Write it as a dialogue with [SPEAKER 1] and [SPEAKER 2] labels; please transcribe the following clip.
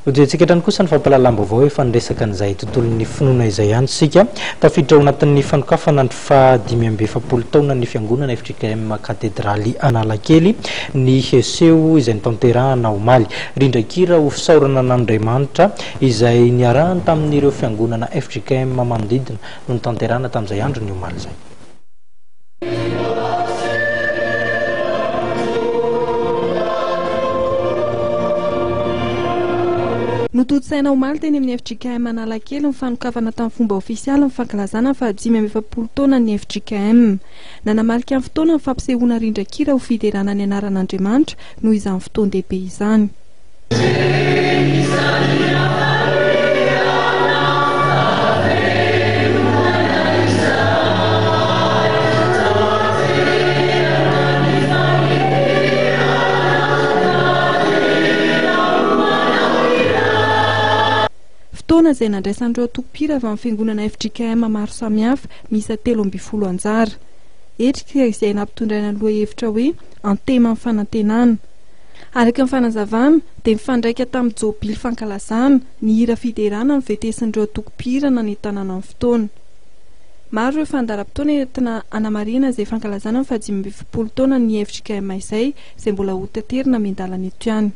[SPEAKER 1] Ojentsika trany kosa ny fampalalam-baovao efa niresaka an'izay tontolon'ny finoana izay ihany sika tafiditra ao anatin'ny fanokafana ny fa-7 taona ny fiangonana FJKM katedraly Analakely ny seho izay nitanterahana omaly rindrakira ho fisaorana n'Andriamanitra izay niarahany tamin'ireo fiangonana FJKM manodidina no nitanterahana tamin'izay andro ny omaly izay.
[SPEAKER 2] Nototsaina omaly teny amin'ny FJKM Analakely ny fanokafana tamin'ny fomba ofisialy ny fankalazana fa 5 taona ny FJKM. Nanamarika amin'ny fotoana ny fampisehoana rindrakira ho fiderana ny anaran'Andriamanitra noho izany fotoan-dehibe izany. Fotoana izay nandraisan'ireo tokopira avy amin'ny fiangonana FJKM maro samihafa miisa 13 anjara. Etrika izay nampitondraina ny lohahevitra hoe antema amin'ny fanantenana. Araka ny fanazavana dia mifandraika tamin'ny jobily fankalazana ny hira fiderana ny vetesin'ireo tokopira na ny tanàna amin'ny fotoana. Maro ireo fandaharam-potoana entina anamarihana izay fankalazana ny 5 taona ny FJKM izay mbola ho taterina miandalana eto ihany.